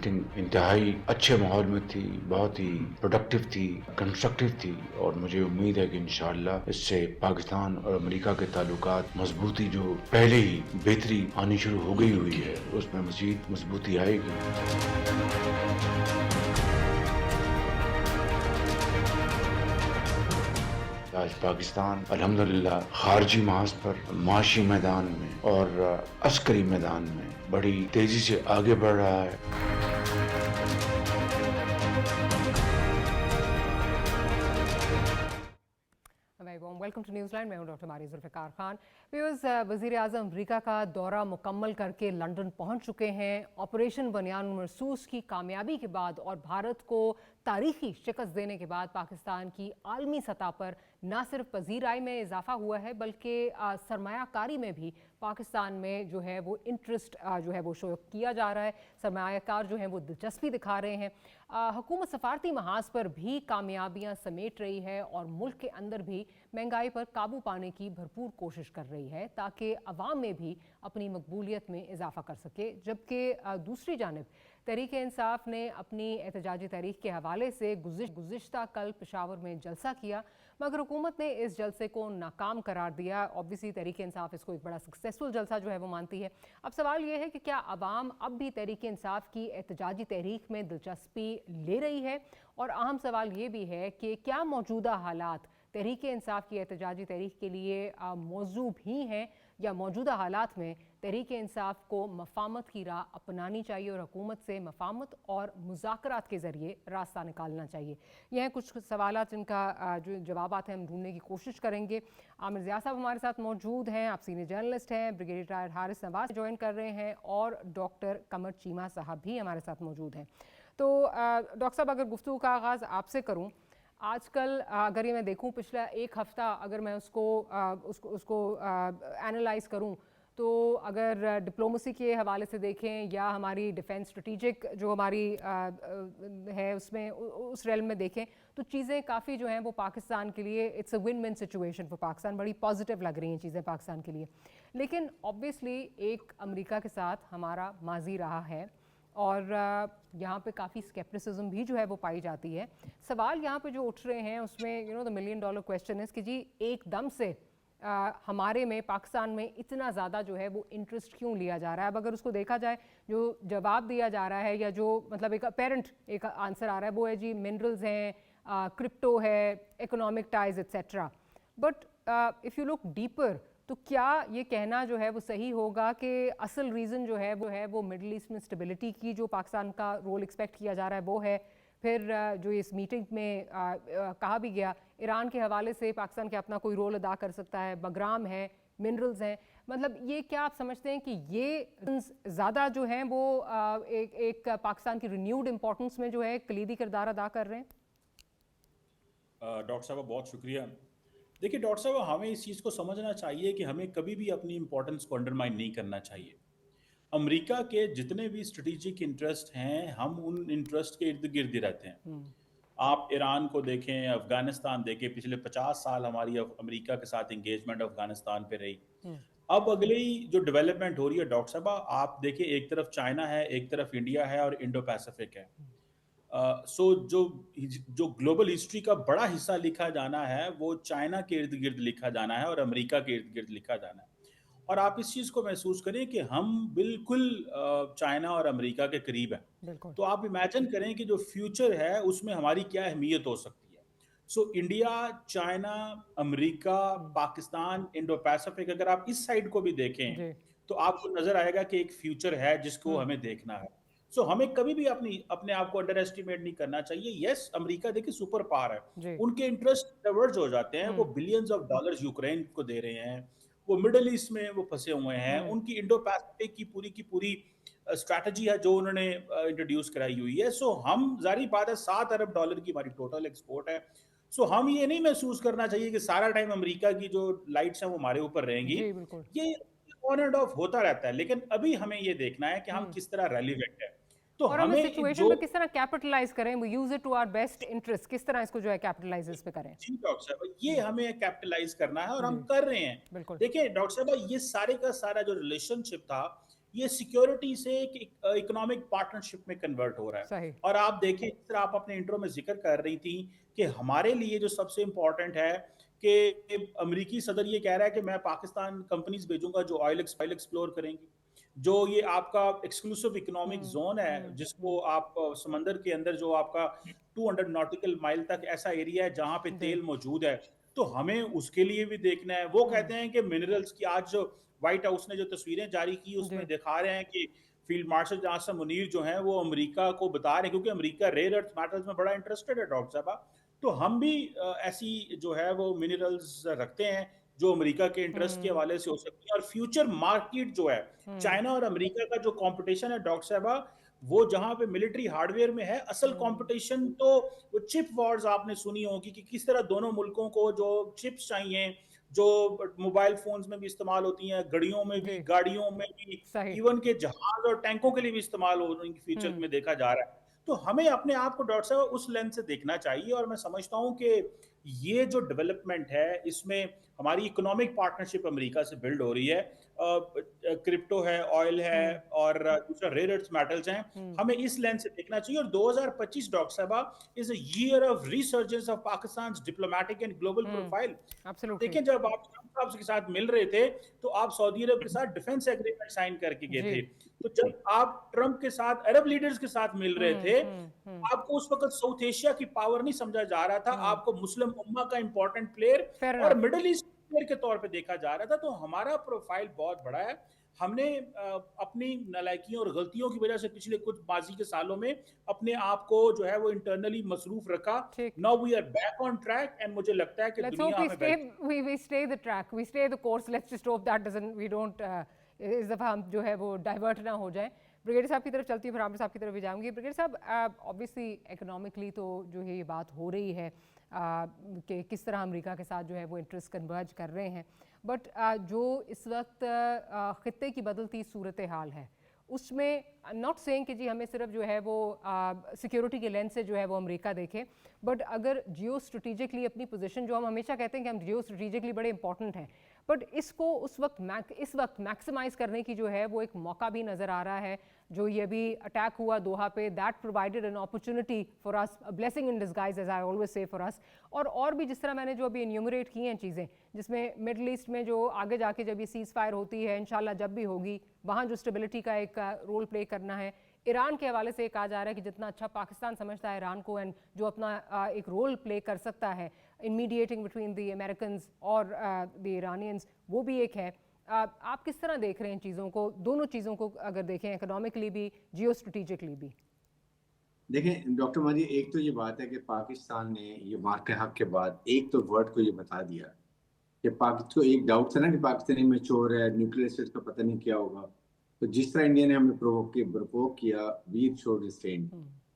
Meeting इंतहाई अच्छे माहौल में थी, बहुत ही प्रोडक्टिव थी, कंस्ट्रक्टिव थी और मुझे उम्मीद है कि इंशाअल्लाह इससे पाकिस्तान और अमेरिका के ताल्लुकात मजबूती जो पहले ही बेहतरी आनी शुरू हो गई हुई है उसमें मजीद मजबूती आएगी। आज पाकिस्तान अल्हम्दुलिल्लाह खारजी महाज पर, माशी मैदान में और अस्करी मैदान में बड़ी तेजी से आगे बढ़ रहा है। Welcome to Newsland. मैं हूं डॉक्टर मारी जुल्फ़िकार खान। व्यूअर्स, वज़ीर आज़म अमरीका का दौरा मुकम्मल करके लंदन पहुंच चुके हैं। ऑपरेशन बनियान मरसूस की कामयाबी के बाद और भारत को तारीखी शिकस्त देने के बाद पाकिस्तान की आलमी सतह पर न सिर्फ पजीर आय में इजाफा हुआ है बल्कि सरमायाकारी में भी पाकिस्तान में जो है वो इंटरेस्ट जो है वो शो किया जा रहा है। सरमायाकार जो है वो दिलचस्पी दिखा रहे हैं। हुकूमत सफारती महाज पर भी कामयाबियां समेट रही है और मुल्क के अंदर भी महंगाई पर काबू पाने की भरपूर कोशिश कर रही है ताकि अवाम में भी अपनी मकबूलियत में इजाफा कर सके। जबकि दूसरी जानिब तहरीक इंसाफ ने अपनी एहतजाजी तहरीक के हवाले से गुज़िश्ता कल पेशावर में जलसा किया, मगर हुकूमत ने इस जलसे को नाकाम करार दिया। ऑब्वियसली तहरीक इंसाफ इसको एक बड़ा सक्सेसफुल जलसा जो है वो मानती है। अब सवाल ये है कि क्या अवाम अब भी तहरीक इंसाफ की एहतजाजी तहरीक में दिलचस्पी ले रही है, और अहम सवाल ये भी है कि क्या मौजूदा हालात तहरीक इंसाफ की एहतजाजी तहरीक के लिए मौजू भी हैं, या मौजूदा हालात में तहरीक इंसाफ को मफामत की राह अपनानी चाहिए और हुकूमत से मफामत और मुज़ाकरात के ज़रिए रास्ता निकालना चाहिए। यह हैं कुछ सवाल जिनका जो जवाब हैं हम ढूंढने की कोशिश करेंगे। आमिर ज़िया साहब हमारे साथ मौजूद हैं, आप सीनियर जर्नलिस्ट हैं, brigadier retired Haris Nawaz join कर रहे हैं, और डॉक्टर कमर चीमा साहब भी हमारे साथ मौजूद हैं। तो डॉक्टर साहब, अगर गुफ्तगू का आगाज़ आपसे करूँ, आजकल अगर ये मैं देखूं पिछला एक हफ़्ता अगर मैं उसको एनालाइज करूं, तो अगर डिप्लोमेसी के हवाले से देखें या हमारी डिफेंस स्ट्रेटिजिक जो हमारी है उसमें उस रेल में देखें, तो चीज़ें काफ़ी जो हैं वो पाकिस्तान के लिए it's a win win situation for Pakistan. बड़ी पॉजिटिव लग रही हैं चीज़ें पाकिस्तान के लिए। लेकिन ऑब्वियसली एक अमेरिका के साथ हमारा माजी रहा है और यहाँ पे काफ़ी स्केप्टिसिज्म भी जो है वो पाई जाती है। सवाल यहाँ पे जो उठ रहे हैं उसमें द मिलियन डॉलर क्वेश्चन है कि जी एकदम से हमारे में पाकिस्तान में इतना ज़्यादा जो है वो इंटरेस्ट क्यों लिया जा रहा है। अब अगर उसको देखा जाए, जो जवाब दिया जा रहा है या जो मतलब एक अपेरेंट एक आंसर आ रहा है वो है जी मिनरल्स हैं, क्रिप्टो है, economic ties etcetera. But if you look deeper, तो क्या ये कहना जो है वो सही होगा कि असल रीज़न जो है वो मिडल ईस्ट में स्टेबिलिटी की जो पाकिस्तान का रोल एक्सपेक्ट किया जा रहा है वो है। फिर जो इस मीटिंग में कहा भी गया, ईरान के हवाले से पाकिस्तान के अपना कोई रोल अदा कर सकता है, बगराम है, मिनरल्स हैं। मतलब ये क्या आप समझते हैं कि ये ज़्यादा जो हैं वो एक पाकिस्तान की रिन्यूड इम्पोर्टेंस में जो है कलीदी किरदार अदा कर रहे हैं? डॉक्टर साहब बहुत शुक्रिया। देखिए डॉक्टर साहब, हमें इस चीज़ को समझना चाहिए कि हमें कभी भी अपनी इंपॉर्टेंस को अंडरमाइन नहीं करना चाहिए। अमेरिका के जितने भी स्ट्रेटेजिक इंटरेस्ट हैं, हम उन इंटरेस्ट के इर्द गिर्द ही रहते हैं। आप ईरान को देखें, अफगानिस्तान देखें, पिछले 50 साल हमारी अमेरिका के साथ एंगेजमेंट अफगानिस्तान पे रही। अब अगली जो डेवलपमेंट हो रही है डॉक्टर साहब, आप देखिए, एक तरफ चाइना है, एक तरफ इंडिया है और इंडो पैसिफिक है। सो जो ग्लोबल हिस्ट्री का बड़ा हिस्सा लिखा जाना है वो चाइना के इर्द गिर्द लिखा जाना है और अमेरिका के इर्द गिर्द लिखा जाना है। और आप इस चीज़ को महसूस करें कि हम बिल्कुल चाइना और अमेरिका के करीब हैं। तो आप इमेजिन करें कि जो फ्यूचर है उसमें हमारी क्या अहमियत हो सकती है। So India, China, America, Pakistan, Indo Pacific, अगर आप इस साइड को भी देखें तो आपको नजर आएगा कि एक फ्यूचर है जिसको हमें देखना है। सो हमें कभी भी अपने आप को अंडर एस्टिमेट नहीं करना चाहिए। यस, अमेरिका देखिए सुपर पावर है, उनके इंटरेस्ट डाइवर्ज हो जाते हैं। वो बिलियंस ऑफ डॉलर्स यूक्रेन को दे रहे हैं, वो मिडिल ईस्ट में वो फंसे हुए हैं। उनकी इंडो पैसिफिक की पूरी स्ट्रैटेजी है जो उन्होंने इंट्रोड्यूस कराई हुई है। सो हम जारी बात है $7 अरब की हमारी टोटल एक्सपोर्ट है। सो हम ये नहीं महसूस करना चाहिए कि सारा टाइम अमेरिका की जो लाइट्स हैं वो हमारे ऊपर रहेंगी। ये ऑन एंड ऑफ होता रहता है, लेकिन अभी हमें ये देखना है कि हम किस तरह रेलिवेंट है। तो और हम इस सिचुएशन में किस तरह कैपिटलाइज करें, वो use it to our best interest, किस तरह इसको जो है कैपिटलाइज इस पे करें। जी डॉक्टर साहब, ये हमें कैपिटलाइज करना है और हम कर रहे हैं। देखिए डॉक्टर साहब, ये सारे का सारा जो रिलेशनशिप था ये सिक्योरिटी से एक इकोनॉमिक पार्टनरशिप में कन्वर्ट हो रहा है। सही। और आप देखें, जिस तरह आप अपने इंट्रो में जिक्र कर रही थी कि हमारे लिए जो सबसे इम्पोर्टेंट है कि अमेरिकी सदर ये कह रहा है कि मैं पाकिस्तान कंपनीज भेजूंगा जो ऑयल एक्सप्लोर करेंगी, जो ये आपका एक्सक्लूसिव इकोनॉमिक जोन है जिसको आप समंदर के अंदर जो आपका 200 नॉटिकल माइल तक ऐसा एरिया है जहां पे जी। तेल मौजूद है, तो हमें उसके लिए भी देखना है। वो कहते हैं कि मिनरल्स की, आज जो व्हाइट हाउस ने जो तस्वीरें जारी की जी। उसमें दिखा रहे हैं कि फील्ड मार्शल आसम मुनीर जो है वो अमेरिका को बता रहे हैं, क्योंकि अमेरिका रेयर अर्थ मेटल्स में बड़ा इंटरेस्टेड है डॉक्टर साहब। तो हम भी ऐसी जो है वो मिनरल्स रखते हैं जो अमेरिका के इंटरेस्ट के हवाले से हो सकती है। और फ्यूचर मार्केट जो है चाइना और अमेरिका का जो कंपटीशन है डॉक्टर साहबा, वो जहां पे मिलिट्री हार्डवेयर में है, असल कंपटीशन तो वो चिप वॉर्स आपने सुनी होगी कि किस तरह दोनों मुल्कों को जो चिप्स चाहिए, जो मोबाइल फोन्स में भी इस्तेमाल होती हैं, घड़ियों में भी, जी। गाड़ियों में भी, सही। इवन के जहाज और टैंकों के लिए भी इस्तेमाल हो रही फ्यूचर में देखा जा रहा है। तो हमें अपने आप को डॉक्टर साहब उस लेंस से देखना चाहिए। और मैं समझता हूं कि ये जो डेवलपमेंट है इसमें हमारी इकोनॉमिक पार्टनरशिप अमेरिका से बिल्ड हो रही है। क्रिप्टो है, ऑयल है और दूसरा रेयर अर्थ मेटल्स हैं। हमें इस लेंस से देखना चाहिए। और 2025 डॉक्टर साहबा is a year of resurgence of Pakistan diplomatic and global profile. Absolutely. देखें, जब आप ट्रंप साहब के साथ मिल रहे थे तो आप सऊदी अरब के साथ डिफेंस एग्रीमेंट साइन करके गए जी। थे। तो जब आप ट्रंप के साथ अरब लीडर्स के साथ मिल रहे थे, आपको उस वक्त साउथ एशिया की पावर नहीं समझा जा रहा था, आपको मुस्लिम उम्मा का इंपॉर्टेंट प्लेयर फेयर और इनफ। मिडिल ईस्ट प्लेयर के तौर पे देखा जा रहा था। तो हमारा प्रोफाइल बहुत बड़ा है। हमने अपनी नालायकियों और गलतियों की वजह से पिछले कुछ माजी के सालों में अपने आप को जो है वो इंटरनली मसरूफ रखा। ठीक। Now we are back on track and मुझे लगता है कि Let's hope दुनिया we हमें stay, we stay the track, we stay the course. Let's just hope that doesn't, we don't इस दफ़ा हम जो है वो डाइवर्ट ना हो जाए। ब्रिगेडियर साहब की तरफ चलती हूँ, फिर आमिर साहब की तरफ भी जाऊँगी। ब्रिगेडियर साहब, ऑब्वियसली इकोनॉमिकली तो जो है ये बात हो रही है कि किस तरह अमेरिका के साथ जो है वो इंटरेस्ट कन्वर्ज कर रहे हैं, बट जो इस वक्त ख़ित्ते की बदलती सूरत हाल है उसमें नॉट सेइंग कि जी हमें सिर्फ जो है वो सिक्योरिटी के लेंस से जो है वो अमेरिका देखें, बट अगर जियो स्ट्रेटिजिकली अपनी पोजीशन, जो हम हमेशा कहते हैं कि हम जियो स्ट्रेटिजिकली बड़े इंपॉर्टेंट हैं, बट इसको इस वक्त मैक्सिमाइज करने की जो है वो एक मौका भी नज़र आ रहा है। जो ये भी अटैक हुआ दोहा पे, that provided an opportunity for us, blessing in disguise as I always say for us. और भी जिस तरह मैंने जो अभी इन्यूमरेट की हैं चीज़ें, जिसमें मिडल ईस्ट में जो आगे जाके जब ये सीज़ फायर होती है इंशाल्लाह जब भी होगी, वहाँ जो स्टेबिलिटी का एक रोल प्ले करना है। ईरान के हवाले से कहा जा रहा है कि जितना अच्छा पाकिस्तान समझता है ईरान को, एंड जो अपना एक रोल प्ले कर सकता है इन मीडिएटिंग बिटवीन द अमेरिकन्स और द ईरानियंस, वो भी एक है। आप किस तरह देख रहे हैं चीज़ों को, दोनों चीज़ों को अगर देखें, इकोनॉमिकली भी, जियो स्ट्रेटिजिकली भी? देखें डॉक्टर माजी, एक तो ये बात है कि पाकिस्तान ने ये मार के हक के बाद एक तो वर्ड को ये बता दिया कि पाकिस्तान को एक डाउट था ना कि पाकिस्तान मैच्योर है, न्यूक्लियर स्टेट का पता नहीं क्या होगा। तो जिस तरह इंडिया ने हमें प्रोवोक किया, वी शोड रिस्ट्रेन।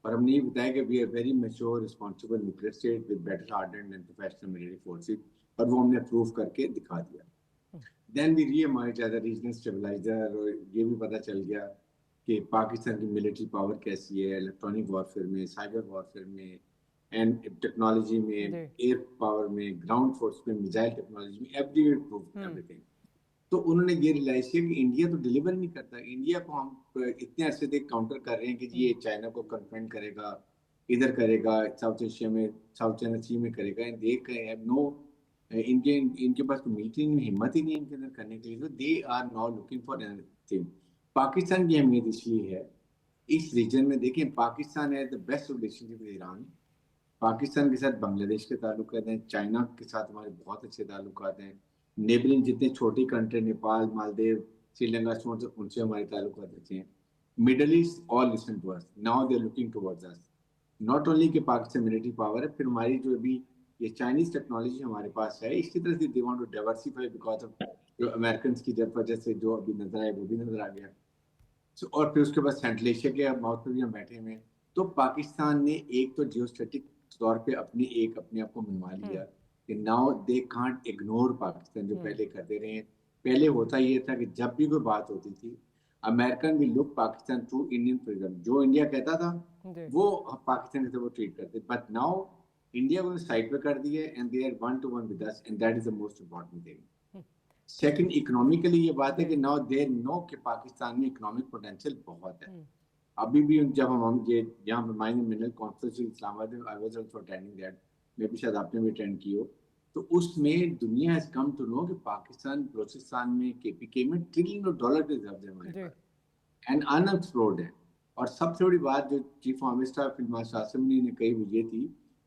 और हमने ये बताया कि we are very mature responsible nuclear state with better hardened and professional military forces, और वो हमने प्रूव करके दिखा दिया। Then we reemerge as a regional stabiliser, और ये भी पता चल गया कि पाकिस्तान की मिलिट्री पावर कैसी है, इलेक्ट्रॉनिक वॉरफेयर में, साइबर वॉरफेयर में, एंड टेक्नोलॉजी में, एयर पावर में, ग्राउंड फोर्स में, मिसाइल टेक्नोलॉजी में, एवरीथिंग। तो उन्होंने ये रियलाइज किया कि इंडिया तो डिलीवर नहीं करता। इंडिया को हम इतने अरसे से काउंटर कर रहे हैं कि ये चाइना को कन्फ्रंट करेगा, इधर करेगा, साउथ एशिया में, साउथ चाइना सी में करेगा, एंड दे हैव नो, इनके पास तो मिलिट्री में हिम्मत ही नहीं इनके अंदर करने के लिए। तो they are now looking for anything. Pakistan की अहमियत इसलिए है इस रीजन में। देखिए, पाकिस्तान है the best relationship with Iran, Pakistan के साथ बांग्लादेश के ताल्लुकात हैं, चाइना के साथ हमारे बहुत अच्छे ताल्लुकात हैं, नेबरिंग जितने छोटी कंट्री, नेपाल, मालदीव, श्रीलंका, उनसे हमारे ताल्लुकात अच्छे हैं। Middle East all listen to us, now they are looking towards us. Not only कि पाकिस्तान मिलिट्री पावर है, फिर हमारी जो भी ये चाइनीज टेक्नोलॉजी हमारे पास है, इसकी तरह से they want to diversify because of जो अमेरिकन की वजह से जो अभी नजर आया वो भी नजर आ गया। और फिर उसके बाद सेंट्रल एशिया के माउथ पे भी हम बैठे हुए हैं। तो पाकिस्तान ने एक तो जियोस्ट्रेटिक तौर पे अपने आप को मनवा लिया कि now they can't ignore Pakistan, जो पहले करते रहे हैं। पहले होता ये था कि जब भी कोई बात होती थी, American will look Pakistan through Indian prism, जो इंडिया कहता था वो पाकिस्तान से वो ट्रीट करते। बट नाउ इंडिया को साइड पे कर दिया and they are one to one with us, and that is the most important thing. Second, economically ये बात है कि नाउ दे नो कि पाकिस्तान में इकोनॉमिक पोटेंशियल बहुत है। अभी भी जब हम ये यहाँ mining mineral conference Islamabad, I was also attending that, may be शायद आपने भी अटेंड की हो, तो उसमें दुनिया हैज कम टू नो कि पाकिस्तान बलूचिस्तान में केपीके में ट्रिलियन डॉलर के रिजर्व है हमारे पास एंड अनएक्सप्लोर्ड है। और सबसे बड़ी बात जो चीफ ऑफ मिनिस्टर फिल्म शासमनी ने कही वो ये थी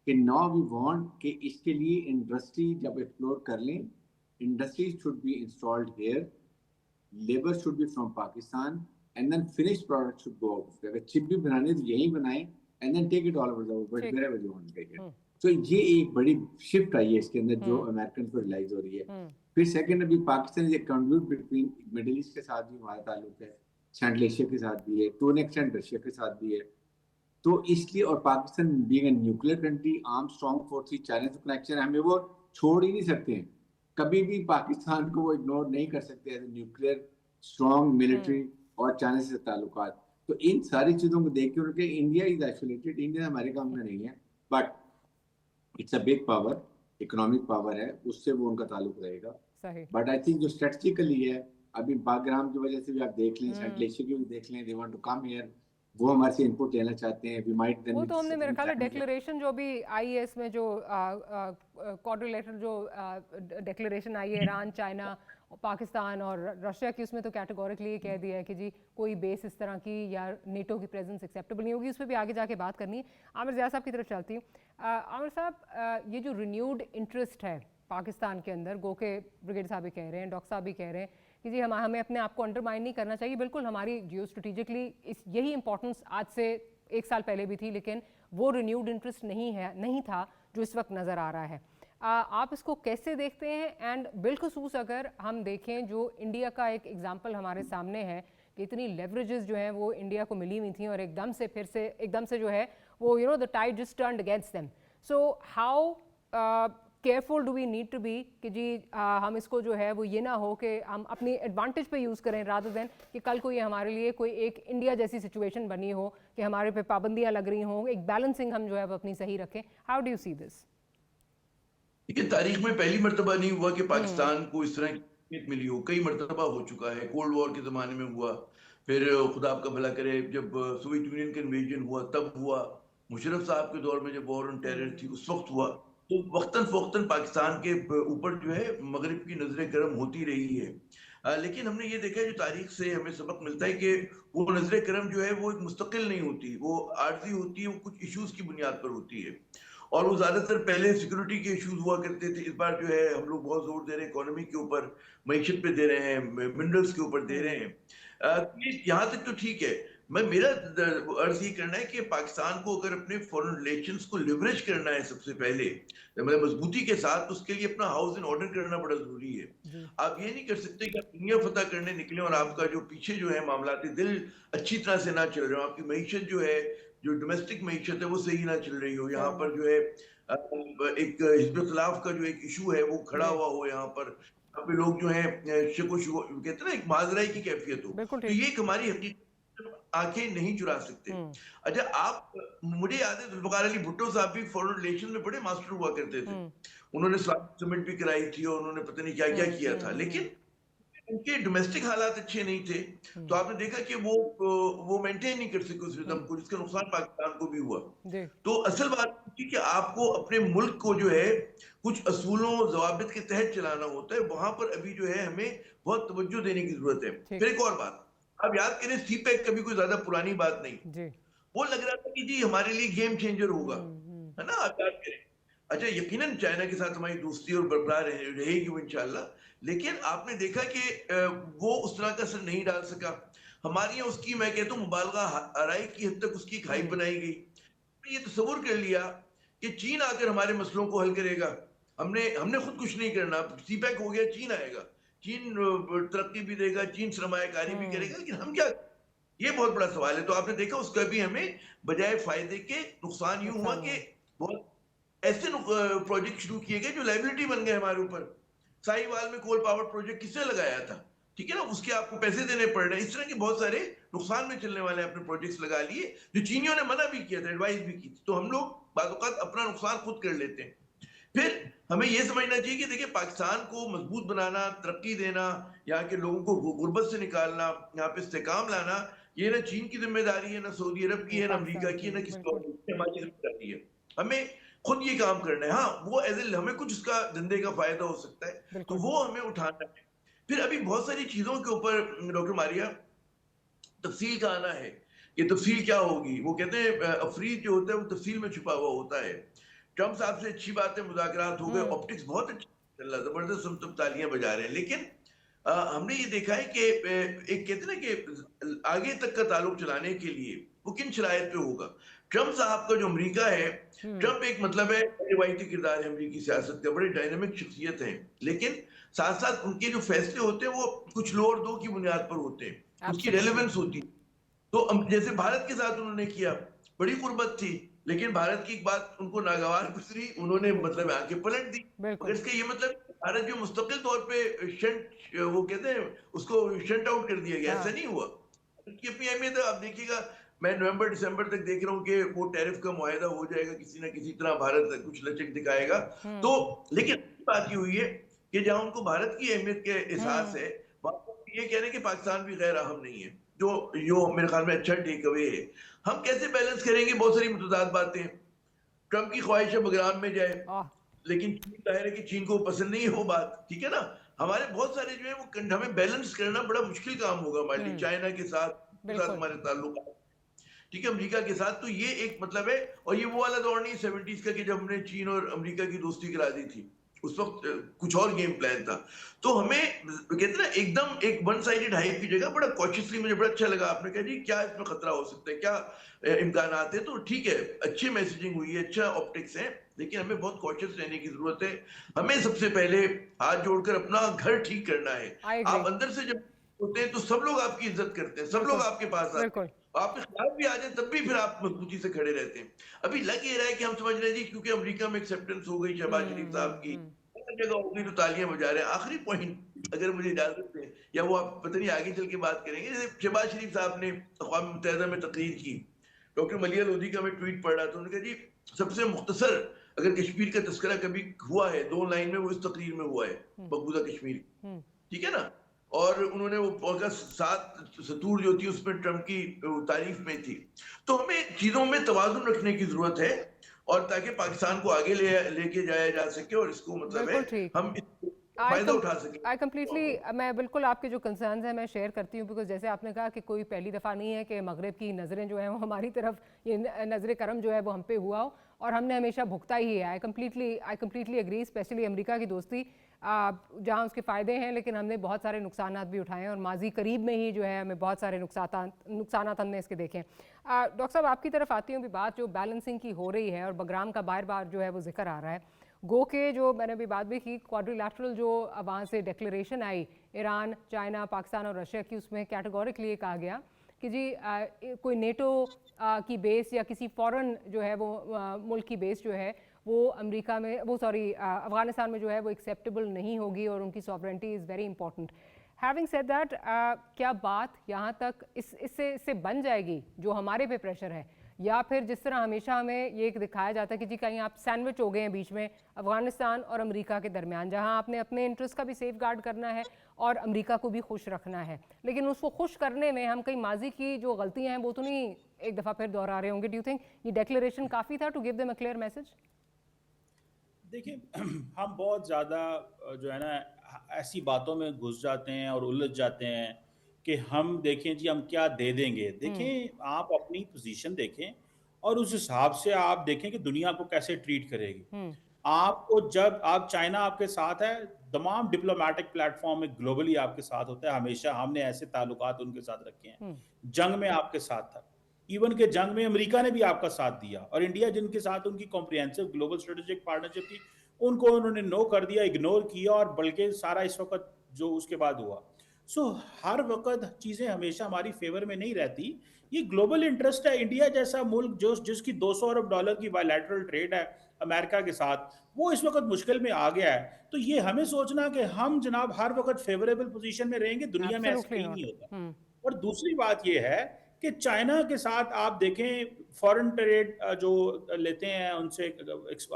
कि नाउ वी वांट कि इसके लिए इंडस्ट्री जब एक्सप्लोर कर लें, industry should be installed here, labour should be from Pakistan and then finished product should go out. अगर चिप भी बनाने तो यहीं बनाएं and then take it all over the world wherever you want to take it. So ये एक बड़ी shift आई है इसके अंदर जो अमेरिकन को रियलाइज हो रही है। फिर सेकंड, अभी Pakistan is a conduit between middle east के साथ भी हमारा ताल्लुक है, सेंट्रल एशिया के साथ भी है, टू एन एक्सटेंट रशिया के साथ भी है। तो इसलिए, और Pakistan being a nuclear country, arm strong force, China से कनेक्शन, हमें वो छोड़ ही नहीं सकते हैं। कभी भी पाकिस्तान को वो इग्नोर नहीं कर सकते as a nuclear strong military और चाइना से ताल्लुकात। तो इन सारी चीजों को देख के उनके इंडिया इज आइसोलेटेड, इंडिया हमारे काम में नहीं है, but it's a big power, economic power है, उससे वो उनका ताल्लुक रहेगा। बट आई थिंक जो स्ट्रेटेजिकली है, अभी बागराम की वजह से भी आप देख लें, सेंट्रल एशिया की भी देख लें, they want to come here, वो हमारे से इनपुट लेना चाहते हैं। वी माइट देन, वो तो हमने मेरे ख्याल में डिक्लेरेशन जो भी आई है इसमें, जो क्वाड्रिलेटरल जो डिक्लेरेशन आई है ईरान, चाइना, पाकिस्तान और रशिया की, उसमें तो कैटेगोरिकली ये कह दिया है कि जी कोई बेस इस तरह की या नेटो की प्रेजेंस एक्सेप्टेबल नहीं होगी। उस पर भी आगे जाके बात करनी है। आमिर ज़िया साहब की तरफ चलती हूँ। आमिर साहब, ये जो रिन्यूड इंटरेस्ट है पाकिस्तान के अंदर, गो के ब्रिगेड साहब भी कह रहे हैं, डॉक्टर साहब भी कह रहे हैं कि जी हमें अपने आप को अंडरमाइन नहीं करना चाहिए। बिल्कुल, हमारी जियो स्ट्रेटिजिकली यही इंपॉर्टेंस आज से 1 साल पहले भी थी, लेकिन वो रिन्यूड इंटरेस्ट नहीं था जो इस वक्त नज़र आ रहा है। आप इसको कैसे देखते हैं? एंड बिलखसूस अगर हम देखें, जो इंडिया का एक एग्जाम्पल हमारे सामने है कि इतनी लेवरेजेस जो हैं वो इंडिया को मिली हुई थी और एकदम से जो है वो the tide just turned against them. So how careful do we need to be कि जी हम इसको जो है वो ये ना हो कि हम अपनी एडवांटेज पे यूज़ करें, रादर देन कि कल को ये हमारे लिए कोई एक इंडिया जैसी सिचुएशन बनी हो कि हमारे पे पाबंदियां लग रही हों, एक बैलेंसिंग हम जो है वो अपनी सही रखें। How do you see this? देखिए, तारीख में पहली मर्तबा नहीं हुआ कि पाकिस्तान को इस तरह की मिली हो, कई मर्तबा हो चुका है। कोल्ड वॉर के ज़माने में हुआ, फिर खुदा आपका भला करे जब सोवियत यूनियन का इन्वेजन हुआ तब हुआ, मुशर्रफ साहब के दौर में जब वॉर ऑन टेरर थी उस वक्त हुआ। तो वक्तन फ़ौक्तन पाकिस्तान के ऊपर जो है मगरिब की नज़रें गर्म होती रही है। लेकिन हमने ये देखा है, जो तारीख से हमें सबक मिलता है कि वो नज़रें गर्म जो है वो एक मुस्तकिल नहीं होती, वो आर्जी होती है, वो कुछ इश्यूज़ की बुनियाद पर होती है। और वो ज़्यादातर पहले सिक्योरिटी के इश्यूज हुआ करते थे। इस बार जो है हम लोग बहुत जोर दे रहे हैं इकोनॉमी के ऊपर, मईशत पे दे रहे हैं, मिनरल्स के ऊपर दे रहे हैं। यहाँ तक तो ठीक है। मेरा अर्ज ये करना है कि पाकिस्तान को अगर अपने फॉरेन रिलेशंस को लिवरेज करना है सबसे पहले, मतलब मजबूती के साथ, उसके लिए अपना हाउस इन ऑर्डर करना बड़ा जरूरी है। आप ये नहीं कर सकते कि आप दुनिया फतह करने निकले और आपका जो पीछे जो है मामलाती दिल अच्छी तरह से ना चल रहे हो, आपकी मईशत जो है, जो डोमेस्टिक मईशत है वो सही ना चल रही हो, यहाँ पर जो है एक हिज़्ब इख्तिलाफ का जो एक इशू है वो खड़ा हुआ हो, यहाँ पे लोग जो है कहते हैं ना, एक माजराई की कैफियत हो, तो ये एक हमारी हकीकत आंखें नहीं चुरा सकते। अच्छा, आप, मुझे याद है जुल्फ़िकार अली भुट्टो साहब भी फॉरेन रिलेशन में बड़े मास्टर हुआ करते थे। उन्होंने इस्लामिक समिट भी कराई थी और उन्होंने पता नहीं क्या क्या किया था, लेकिन उनके डोमेस्टिक हालात अच्छे नहीं थे। तो आपने देखा कि वो मेंटेन नहीं कर सके उस रिदम को, जिसका नुकसान पाकिस्तान को भी हुआ। तो असल बात है कि आपको अपने मुल्क को जो है कुछ असूलों ज़वाबित के तहत चलाना होता है, वहां पर अभी जो है हमें बहुत तवज्जो देने की जरूरत है। फिर एक और बात, आप याद करें सीपैक कभी कोई ज्यादा पुरानी बात नहीं, वो लग रहा था कि जी हमारे लिए गेम चेंजर होगा, है ना, आप याद करें। अच्छा, यकीनन चाइना के साथ हमारी दोस्ती और बरकरार रहेगी वो इंशाल्लाह, लेकिन आपने देखा कि वो उस तरह का असर नहीं डाल सका। हमारे यहाँ उसकी, मैं कहता हूँ, मुबालगा आराई की हद तक उसकी हाइप बनाई गई। ये तस्वुर कर लिया कि चीन आकर हमारे मसलों को हल करेगा, हमने खुद कुछ नहीं करना, सीपैक हो गया, चीन आएगा, चीन तरक्की भी देगा, चीन सरमायाकारी भी करेगा, लेकिन हम क्या, ये बहुत बड़ा सवाल है। तो आपने देखा उसका भी हमें बजाय फायदे के नुकसान यूं हुआ कि बहुत ऐसे प्रोजेक्ट शुरू किए गए जो लाइबिलिटी बन गए हमारे ऊपर। साहिवाल में कोल पावर प्रोजेक्ट किसने लगाया था, ठीक है ना, उसके आपको पैसे देने पड़ रहे हैं। इस तरह के बहुत सारे नुकसान में चलने वाले अपने प्रोजेक्ट्स लगा लिए, जो चीनियों ने मना भी किया था, एडवाइस भी की थी। तो हम लोग बाद औक़ात अपना नुकसान खुद कर लेते हैं। फिर हमें ये समझना चाहिए कि देखिए पाकिस्तान को मजबूत बनाना, तरक्की देना, यहाँ के लोगों को गुर्बत से निकालना, यहाँ पे इस्तेकाम लाना, ये ना चीन की जिम्मेदारी है, ना सऊदी अरब की है, ना अमेरिका पाकिस्तान की है, की ना किसी और बिल्कुल की, हमारी जिम्मेदारी है। हमें खुद ये काम करना है। हाँ, वो हमें कुछ उसका धंधे का फायदा हो सकता है, तो बिल्कुल वो हमें उठाना है। फिर अभी बहुत सारी चीजों के ऊपर डॉक्टर मारिया तफसील का आना है कि तफसील क्या होगी। वो कहते हैं अफरीद जो होता है वो तफसील में छुपा हुआ होता है। ट्रम्प साहब से अच्छी बात है, मुज़ाकरात हो गए, हम्म ऑप्टिक्स बहुत अच्छी चल रहा है, जबरदस्त हम सब तालियां बजा रहे हैं। लेकिन हमने ये देखा है कि एक कहते हैं ना कि आगे तक का ताल्लुक चलाने के लिए वो किन शराइत पे होगा। ट्रम्प साहब का जो अमेरिका है, हम्म ट्रम्प एक मतलब है रिवायती किरदार है अमेरिकी सियासत का, बड़े डायनामिक शख्सियत है, लेकिन साथ साथ उनके जो फैसले होते हैं वो कुछ लो और दो की बुनियाद पर होते हैं, उसकी एब्सोल्युटली रेलेवेंस होती है। तो जैसे भारत के साथ उन्होंने किया, बड़ी कुर्बत थी, लेकिन भारत की एक बात उनको नागवार गुजरी, उन्होंने मतलब आंखें पलट दी। मगर बिल्कुल इसका ये मतलब भारत जो मुस्तकिल तौर पे शंट वो कहते हैं उसको शंट आउट कर दिया गया, ऐसा हाँ नहीं हुआ। उसकी अपनी अहमियत है। आप देखिएगा, मैं नवंबर दिसंबर तक देख रहा हूँ कि वो टैरिफ का मुआहदा हो जाएगा, किसी ना किसी तरह भारत कुछ लचक दिखाएगा। तो हम्म लेकिन बात ये हुई है कि जहां उनको भारत की अहमियत के एहसास हम्म है, वहां पर ये कह रहे हैं कि पाकिस्तान भी गैर अहम नहीं है, जो जो मेरे ख्याल में अच्छा टेक अवे है। हम कैसे बैलेंस करेंगे बहुत सारी मुतदाद बातें। ट्रम्प की ख्वाहिश है बगराम में जाए, आह लेकिन चीन जाहिर है कि चीन को पसंद नहीं है वो बात, ठीक है ना। हमारे बहुत सारे जो है वो हमें बैलेंस करना बड़ा मुश्किल काम होगा हमारे लिए, हम्म चाइना के साथ बिल्कुल हमारे ताल्लुक, ठीक है, अमेरिका के साथ। तो ये एक मतलब है। और ये वो वाला दौर नहीं 70s का कि जब हमने चीन और अमेरिका की दोस्ती करा दी थी, उस वक्त कुछ और गेम प्लान था। तो हमें कहते हैं ना एकदम एक वन साइडेड हाइप की जगह बड़ा कॉशियसली, मुझे बड़ा अच्छा लगा आपने कहा जी क्या इसमें खतरा हो सकता है, क्या इम्कान है। तो ठीक है, अच्छी मैसेजिंग हुई है, अच्छा ऑप्टिक्स है, लेकिन हमें बहुत कॉशियस रहने की जरूरत है। हमें सबसे पहले हाथ जोड़कर अपना घर ठीक करना है। आई एग्री आप अंदर से जब होते हैं तो सब लोग आपकी इज्जत करते हैं, सब लोग बिल्कुल आपके पास आते हैं, बिल्कुल आपके खिलाफ भी आ जाए तब भी फिर आप मजबूती से खड़े रहते हैं। अभी लग ये रहा है कि हम समझ रहे हैं जी क्योंकि अमेरिका में एक्सेप्टेंस हो गई शहबाज शरीफ साहब की, हम्म हर जगह हो गई, तो तालियां बजा रहे हैं। आखिरी पॉइंट अगर मुझे इजाजत दें, या वो आप पता नहीं आगे चल के बात करेंगे, जैसे शहबाज शरीफ साहब ने अक़वाम मुत्तहिदा में तकरीर की, डॉक्टर मलिया लोधी का मैं ट्वीट पढ़ रहा था, उन्होंने कहा जी सबसे मुख्तसर अगर कश्मीर का तस्करा कभी हुआ है 2 लाइन में, वो इस तकरीर में हुआ है, हम्म मकबूजा कश्मीर, हम्म ठीक है ना। और उन्होंने वो अगस्त 7 सतूर जो थी उसमें ट्रम्प की तारीफ में थी। तो हमें चीजों में तवाज़ुन रखने की जरूरत है, और ताकि पाकिस्तान को आगे लेके जाया जा सके, और इसको मतलब है बिल्कुल ठीक हम इसको आई फायदा उठा सके। आई कम्प्लीटली मैं बिल्कुल आपके जो कंसर्न्स हैं मैं शेयर करती हूँ, बिकॉज जैसे आपने कहा कि कोई पहली दफ़ा नहीं है कि मगरब की नज़रें जो हैं वो हमारी तरफ, ये नज़र करम जो है वो हम पे हुआ हो, और हमने हमेशा भुगता ही है। I completely agree, specially America की दोस्ती जहाँ उसके फ़ायदे हैं, लेकिन हमने बहुत सारे नुकसानात भी उठाए हैं, और माजी करीब में ही जो है हमें बहुत सारे नुकसानात हमने इसके देखे हैं। डॉक्टर साहब आपकी तरफ आती हूँ, भी बात जो बैलेंसिंग की हो रही है और बगराम का बार बार जो है वो जिक्र आ रहा है, गो के जो मैंने अभी बात भी की, क्वाड्रिलैटरल जो वहाँ से डिक्लेरेशन आई ईरान, चाइना, पाकिस्तान और रशिया की, उसमें कैटेगोरिकली कहा गया कि जी कोई नेटो की बेस या किसी फॉरेन जो है वो मुल्क की बेस जो है वो अमेरिका में, वो सॉरी अफगानिस्तान में जो है वो एक्सेप्टेबल नहीं होगी, और उनकी sovereignty is very important. Having said that, क्या बात यहाँ तक इससे बन जाएगी जो हमारे पे प्रेशर है, या फिर जिस तरह हमेशा हमें ये दिखाया जाता है कि जी कहीं आप सैंडविच हो गए हैं बीच में अफगानिस्तान और अमेरिका के दरमियान, जहां आपने अपने इंटरेस्ट का भी सेफ गार्ड करना है और अमेरिका को भी खुश रखना है, लेकिन उसको खुश करने में हम कई माजी की जो गलतियां हैं वो तो नहीं एक दफ़ा फिर दोहरा रहे होंगे। डू यू थिंक ये डिक्लेरेशन काफ़ी था to give them a clear message? देखिए हम बहुत ज़्यादा जो है ना ऐसी बातों में घुस जाते हैं और उलझ जाते हैं कि हम देखें जी हम क्या दे देंगे। देखें आप अपनी पोजीशन देखें और उस हिसाब से आप देखें कि दुनिया को कैसे ट्रीट करेगी। आपको जब आप चाइना आपके साथ है, तमाम डिप्लोमेटिक प्लेटफॉर्म में ग्लोबली आपके साथ होता है, हमेशा हमने ऐसे ताल्लुकात उनके साथ रखे हैं। जंग में आपके साथ था, इवन के जंग में अमेरिका ने भी आपका साथ दिया, और इंडिया जिनके साथ उनकी कॉम्प्रिहेंसिव ग्लोबल स्ट्रेटेजिक पार्टनरशिप थी उनको उन्होंने नो कर दिया, इग्नोर किया, और बल्कि सारा इस वक्त जो उसके बाद हुआ। सो हर वक्त चीज़ें हमेशा हमारी फेवर में नहीं रहती। ये ग्लोबल इंटरेस्ट है। इंडिया जैसा मुल्क जो जिसकी 200 अरब डॉलर की बायलैटरल ट्रेड है अमेरिका के साथ, वो इस वक्त मुश्किल में आ गया है। तो ये हमें सोचना कि हम जनाब हर वक्त फेवरेबल पोजीशन में रहेंगे, दुनिया में ऐसा एब्सोल्युटली कहीं नहीं नॉट। होता। और दूसरी बात ये है कि चाइना के साथ आप देखें फॉरेन ट्रेड जो लेते हैं उनसे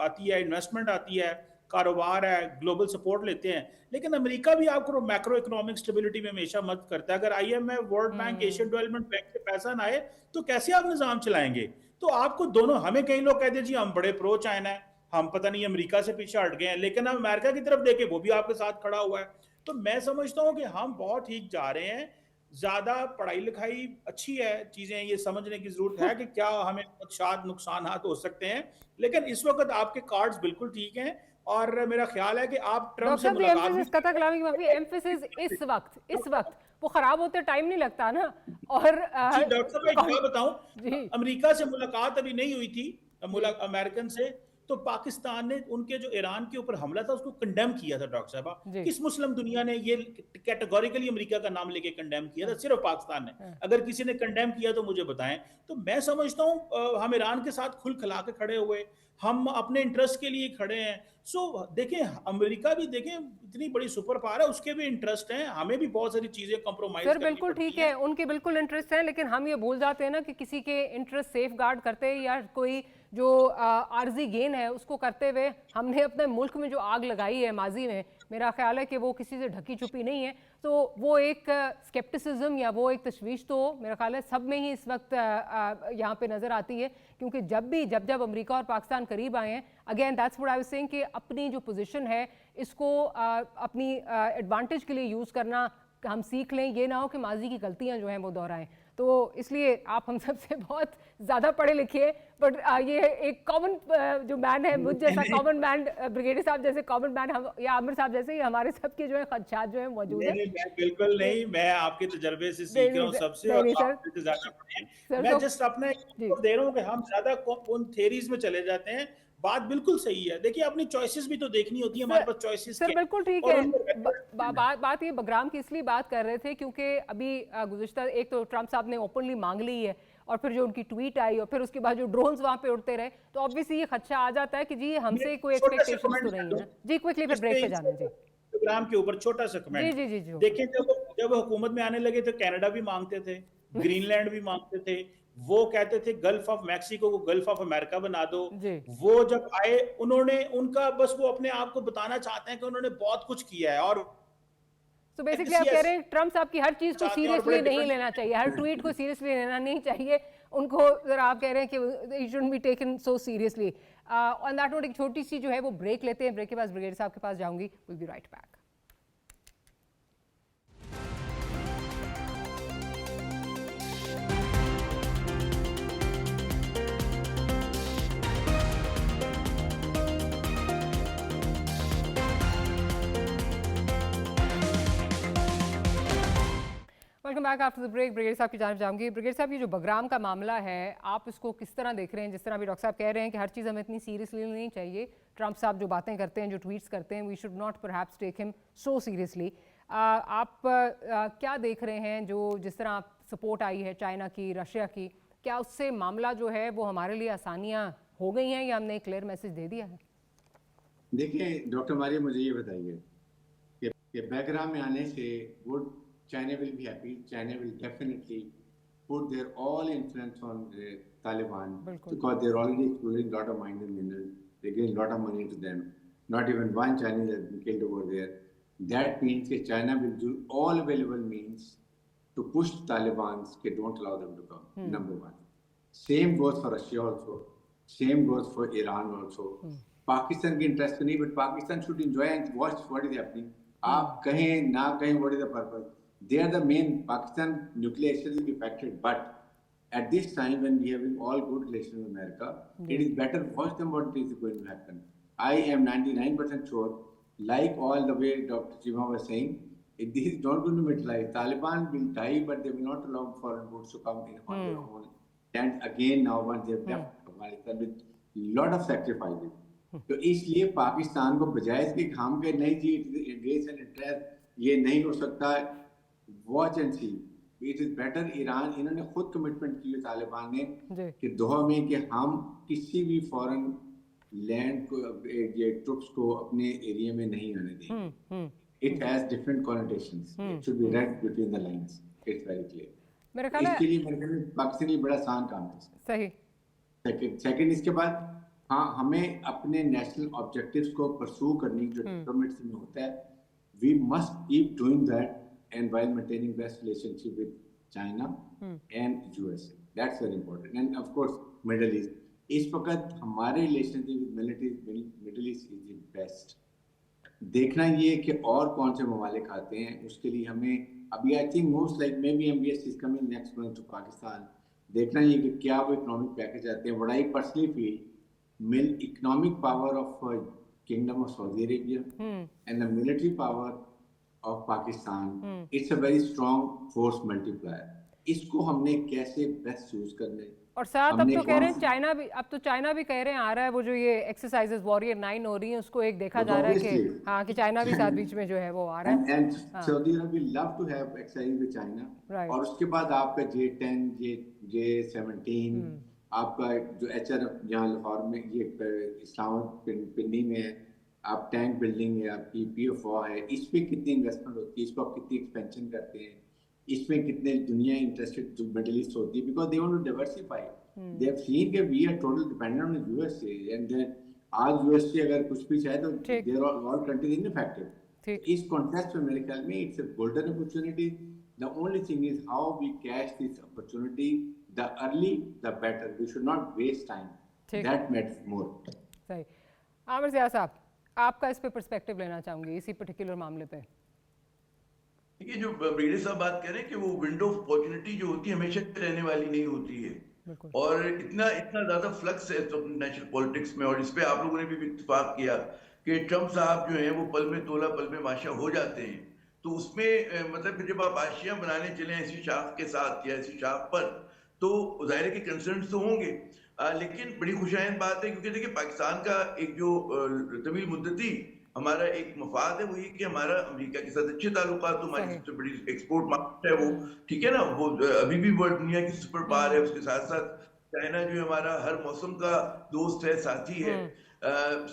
आती है, इन्वेस्टमेंट आती है, कारोबार है, ग्लोबल सपोर्ट लेते हैं, लेकिन अमेरिका भी आपको मैक्रो इकोनॉमिक स्टेबिलिटी में हमेशा मदद करता है। अगर IMF, world bank, Asian development bank से पैसा ना आए तो कैसे आप निज़ाम चलाएंगे? तो आपको दोनों, हमें कई लोग कहते हैं जी हम बड़े प्रो चाइना है, हम पता नहीं अमेरिका से पीछे हट गए हैं, लेकिन हम अमेरिका की तरफ देखें वो भी आपके साथ खड़ा हुआ है। तो मैं समझता हूँ कि हम बहुत ठीक जा रहे हैं। ज्यादा पढ़ाई लिखाई अच्छी है, चीजें ये समझने की जरूरत है कि क्या हमें शायद नुकसान हो सकते हैं, लेकिन इस वक्त आपके कार्ड्स बिल्कुल ठीक हैं और मेरा ख्याल है कि आप ट्रम्प डॉक्टर से साहब ये मुलाकात भी एम्फेसिस कथा कलामी की माफी, एम्फेसिस इस वक्त वो खराब होते टाइम नहीं लगता ना। और जी डॉक्टर साहब मैं क्या बताऊं, जी अमेरिका से मुलाकात अभी नहीं हुई थी, जी अमेरिकन से, तो पाकिस्तान ने उनके जो ईरान के ऊपर हमला था उसको कंडेम किया था डॉक्टर साहब। जी किस मुस्लिम दुनिया ने ये कैटेगोरिकली अमेरिका का नाम लेके कंडेम किया था? सिर्फ पाकिस्तान ने। अगर किसी ने कंडेम किया तो मुझे बताएं। तो मैं समझता हूं हम ईरान के साथ खुल खिला के खड़े हुए, हम अपने इंटरेस्ट के लिए खड़े हैं। सो देखें अमेरिका भी देखें इतनी बड़ी सुपर पावर है, उसके भी इंटरेस्ट हैं, हमें भी बहुत सारी चीजें कॉम्प्रोमाइज सर करनी बिल्कुल पड़ती ठीक हैं। है, उनके बिल्कुल इंटरेस्ट है, लेकिन हम ये भूल जाते हैं ना कि किसी के इंटरेस्ट सेफ गार्ड करते या कोई जो आर्जी गेन है उसको करते हुए हमने अपने मुल्क में जो आग लगाई है माजी में, मेरा ख्याल है कि वो किसी से ढकी छुपी नहीं है। तो वो एक स्केप्टिसिज्म या वो एक तशवीश तो मेरा ख्याल है सब में ही इस वक्त यहाँ पे नज़र आती है, क्योंकि जब जब अमेरिका और पाकिस्तान करीब आए हैं, again that's what I was saying कि अपनी जो पोजीशन है इसको अपनी एडवांटेज के लिए यूज़ करना हम सीख लें, ये ना हो कि माजी की गलतियां जो हैं वो दोहराएं। तो इसलिए आप हम सब से बहुत ज़्यादा पढ़े लिखे, बट ये एक कॉमन जो मैन है, मुझ जैसा कॉमन मैन, ब्रिगेडियर साहब जैसे कॉमन मैन हम या आमिर साहब जैसे ही हमारे सबके जो है खदशात जो है मौजूद है। नहीं, मैं बिल्कुल नहीं, मैं आपके तजर्बे से नहीं सीख रहा नहीं हूँ सर, सबसे, नहीं और नहीं आप सर, मुझसे ज़्यादा पढ़े हैं। सर मैं तो जस्ट अपना एक जी input दे रहा हूँ कि हम ज़्यादा उन थ्योरीज में चले जाते हैं। बात बिल्कुल सही है। देखिए अपनी चॉइसेस भी तो देखनी होती है, हमारे सर पास चॉइसेस सर क्या हैं बिल्कुल ठीक और है। उनमें बात ये बगराम की इसलिए बात कर रहे थे क्योंकि अभी गुज़िश्ता एक तो ट्रम्प साहब ने ओपनली मांग ली है, और फिर जो उनकी ट्वीट आई और फिर उसके बाद जो ड्रोन्स वहां पे उड़ते रहे, तो ऑब्वियसली ये खदशा आ जाता है कि जी मैं हमसे कोई छोटा सा एक्सपेक्टेशंस तो कमेंट कर नहीं है दूं ना। जी क्विकली फिर इस ब्रेक पे, पे जाना है। जी प्रोग्राम के ऊपर छोटा सा जी कमेंट। जी जी जी देखिए जब जब हुकूमत में आने लगे तो कनाडा भी मांगते थे, ग्रीनलैंड भी मांगते थे, वो कहते थे गल्फ ऑफ मैक्सिको को गल्फ ऑफ अमेरिका बना दो। जी वो जब आए उन्होंने उनका बस वो अपने आप को बताना चाहते हैं कि उन्होंने बहुत कुछ किया है, और तो बेसिकली आप किसी कह ऐसे रहे हैं ट्रम्प साहब की हर चीज को चाहते हैं और बड़े सीरियसली नहीं लेना चाहिए, हर डिफरेंट। ट्वीट को सीरियसली लेना नहीं चाहिए उनको। जरा आप कह रहे हैं कि it shouldn't be taken so seriously. On that note एक छोटी सी जो है वो ब्रेक लेते हैं, ब्रेक के बाद ब्रिगेडियर साहब के पास जाऊंगी, will be right back. Welcome back after the break. Brigadier साहब की जानब जाऊंगी। ब्रिगेडियर साहब, ये जो बगराम का मामला है आप इसको किस तरह देख रहे हैं? जिस तरह भी डॉक्टर साहब कह रहे हैं कि हर चीज़ हमें इतनी सीरियसली नहीं चाहिए, ट्रम्प साहब जो बातें करते हैं, जो ट्वीट्स करते हैं, we should not perhaps take him so seriously. आप क्या देख रहे हैं जो जिस तरह सपोर्ट आई है चाइना की, रशिया की, क्या उससे मामला जो है वो हमारे लिए आसानियाँ हो गई हैं या हमने क्लियर मैसेज दे दिया है? देखिए डॉक्टर मारिया, मुझे ये बताइए कि बैकग्राउंड में आने से वो China will be happy. China will definitely put their all influence on Taliban because they're already exploring a lot of mines and minerals. They get a lot of money to them. Not even one Chinese has been killed over there. That means that China will do all available means to push the Taliban that don't allow them to come. Number one. Same goes for Russia also. Same goes for Iran also. Pakistan की interest नहीं, but Pakistan should enjoy and watch what is happening. आप कहें ना कहें, what is the purpose? They are the main. Pakistan nuclear will be affected, but at this time when we have all good relations with America, it is better watch them what is going to happen. I am 99% sure, like all the way Dr. Chima was saying, if this is not going to materialize, Taliban will die, but they will not allow foreign goods to come in on their own. And again, now once they have left Afghanistan with lot of sacrifices. तो इसलिए पाकिस्तान को बजाय इसके हम के नहीं जी interest ये नहीं हो सकता, watch and see, it is better. Iran इन्होंने खुद कमिटमेंट की है तालिबान ने कि दोहा में कि हम किसी भी फॉरेन लैंड को ये ट्रुप्स को अपने एरिया में नहीं आने देंगे। It has different connotations, it should be red between the lines, it's very clear. मेरा ख्याल है इसके लिए मेरे ख्याल में पाकिस्तान के लिए बड़ा आसान काम है। सही। सेकंड इसके बाद हाँ, हमें अपने नेशनल ऑब्जेक्टिव्स को परस्यू करने की जो डिप्लोमेसी में होता है, we must keep doing that and while maintaining best relationship with China and USA, that's very important, and of course middle east. इस वक्त हमारे relationship with middle east is the best. देखना ये कि और कौन से ममालिक आते हैं, उसके लिए हमें अभी I think most like maybe MBS is coming next month to Pakistan. देखना ये कि क्या वो इकोनॉमिक पैकेज आते हैं। व्हाट आई पर्सनली फील मिल economic power of kingdom of Saudi Arabia and the military power of Pakistan, it's a very strong force multiplier. इसको हमने कैसे बेस्ट यूज करना है। और साथ अब हमने तो कह रहे हैं कौन- चाइना भी, अब तो चाइना भी कह रहे हैं आ रहा है वो जो ये एक्सरसाइजेस वॉरियर 9 हो रही है, उसको एक देखा जा रहा है कि Obviously. हाँ कि चाइना भी साथ बीच में जो है वो आ रहा है। and हाँ। Saudi Arabia love to have exercise with China। Right. और उसके बाद आपका J10, J17, आपका जो HRF यहाँ लाहौर में, ये इस्लामाबाद पिंडी में है, आप टैंक बिल्डिंग है, आपकी PFO है, इस पे कितनी इन्वेस्टमेंट होती है, इसको आप कितनी एक्सपेंशन करते हैं, इसमें कितने दुनिया इंटरेस्टेड जो मिडिल ईस्ट होती है, because they want to diversify. They have seen कि we are total dependent on USA, and then आज यूएसए अगर कुछ भी चाहे तो ठीक। They are all countries ineffective. ठीक। इस कॉन्टेक्स्ट में मेरे ख्याल में it's a golden opportunity. The only thing is how we catch this opportunity, the early the better, we should not waste time, ठीक। That matters more. सही। आमिर ज़िया साहब, आपका इस पे पर्सपेक्टिव लेना चाहूंगी इसी पर्टिकुलर मामले पे। देखिए, जो ब्रिगेडियर साहब बात कर रहे हैं कि वो विंडो ऑफ अपॉर्चुनिटी जो होती है हमेशा रहने वाली नहीं होती है, बिल्कुल। और इतना इतना ज्यादा फ्लक्स है तो नेशनल पॉलिटिक्स में, और इस पे आप लोगों ने भी इत्तेफाक किया कि ट्रम्प साहब जो हैं वो पल में तोला पल में माशा हो जाते हैं। तो उसमें मतलब कि जब आप आशियां बनाने चले ऐसी शाख के साथ या ऐसी शाख पर, तो जाहिर है कि कंसर्न तो होंगे, लेकिन बड़ी खुशाइन बात है, क्योंकि देखिए पाकिस्तान का एक जो तवील मुद्दती हमारा एक मफाद है वो ये कि हमारा अमेरिका के साथ अच्छे ताल्लुकात, तो हमारी सबसे बड़ी एक्सपोर्ट मार्केट है वो, ठीक है ना, वो अभी भी वर्ल्ड दुनिया की सुपर पावर है। उसके साथ साथ चाइना जो हमारा हर मौसम का दोस्त है, साथी है,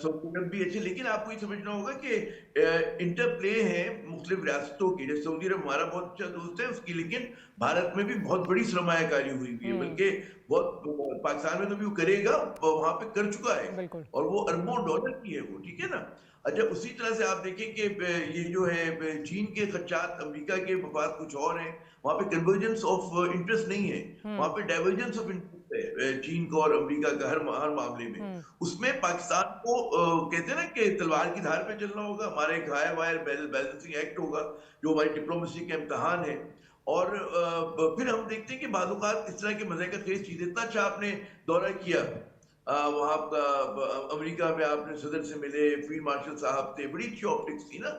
सऊदी भी अच्छे। लेकिन आपको ये समझना होगा कि इंटरप्ले है मुख्तलिफ रियासतों की, जैसे सऊदी अरब हमारा बहुत अच्छा दोस्त है उसकी, लेकिन भारत में भी बहुत बड़ी सरमायाकारी हुई है, बल्कि बहुत पाकिस्तान में तो भी वो करेगा, वहां पे कर चुका है, और वो अरबों डॉलर की है वो, ठीक है ना। अच्छा, उसी तरह से आप देखें कि ये जो है चीन के खर्चात अमेरिका के मफाद कुछ और हैं, वहां पे कन्वर्जेंस ऑफ इंटरेस्ट नहीं है, वहां पे डाइवर्जेंस ऑफ इंटरेस्ट है चीन का और अमेरिका का हर मामले में। उसमें पाकिस्तान को कहते हैं ना कि तलवार की धार पे चलना होगा, हमारा एक हायर वायर बैलेंसिंग एक्ट होगा जो हमारी डिप्लोमेसी का इम्तहान है। और फिर हम देखते हैं कि बादुकात इस तरह के मजे का खेल चीज, इतना अच्छा आपने दौरा किया वहां अमेरिका में, आपने सदर से मिले, फील्ड मार्शल साहब थे, बड़ी अच्छी ऑप्टिक्स थी ना।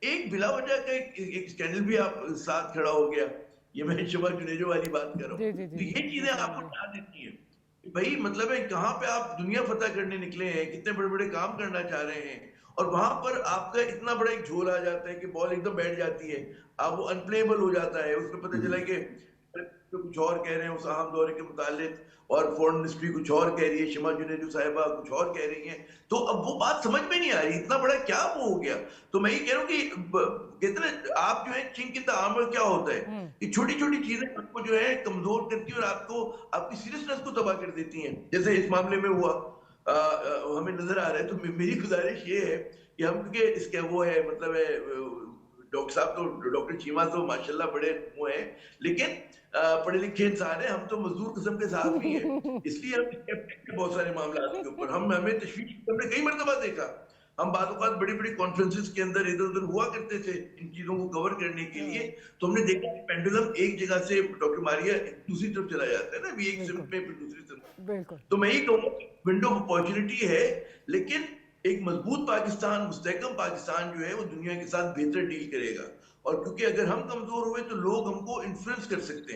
एक बिला वजह का एक स्कैंडल भी आप साथ खड़ा हो गया, ये मैं शबा जुनेजो वाली बात कर रहा हूँ। तो ये चीजें आपको ध्यान देती है भाई, मतलब है कहाँ पे आप दुनिया फतह करने निकले हैं, कितने बड़े बड़े काम करना चाह रहे हैं, और वहां पर आपका इतना बड़ा एक झोल आ जाता है कि बॉल एकदम बैठ जाती है, आप वो अनप्लेएबल हो जाता है। उसमें पता चला कि कुछ और कह रहे हैं उस अहम दौरे के मुतालिक, और फॉरेन मिनिस्ट्री कुछ और कह रही है, शमा जुनेजो साहिबा कुछ और कह रही हैं, तो अब वो बात समझ में नहीं आ रही, इतना बड़ा क्या वो हो गया। तो मैं ये कह रहा हूँ कि कितने आप जो है चिंक इन द आर्मर क्या होता है कि छोटी छोटी चीजें आपको जो है कमजोर करती है और आपको आपकी सीरियसनेस को तबाह कर देती हैं, जैसे इस मामले में हुआ हमें नजर आ रहा है। तो मेरी गुजारिश ये है कि हम, क्योंकि इसके वो है मतलब है डॉक्टर साहब तो, डॉक्टर चीमा तो माशाल्लाह बड़े वो हैं, लेकिन पढ़े लिखे इंसान है, हम तो मजदूर किस्म के साथ भी हैं, इसलिए हम बहुत सारे मामला के ऊपर हमें तशवीश हमने कई मरतबा देखा। हम बात बड़ी बड़ी कॉन्फ्रेंसेस के अंदर इधर उधर हुआ करते थे इन चीजों को कवर करने के लिए, तो हमने देखा कि पेंडुलम एक जगह से डॉक्टर मारिया दूसरी तरफ चला जाता है ना, अभी एक सिर्फ में फिर दूसरी तरफ। तो मैं ही कहूँगा विंडो ऑफ अपॉर्चुनिटी है, लेकिन एक मजबूत पाकिस्तान, मुस्तहकम पाकिस्तान जो है वो दुनिया के साथ बेहतर डील करेगा। और क्योंकि अगर हम कमजोर हुए तो लोग हमको इन्फ्लुएंस कर सकते हैं,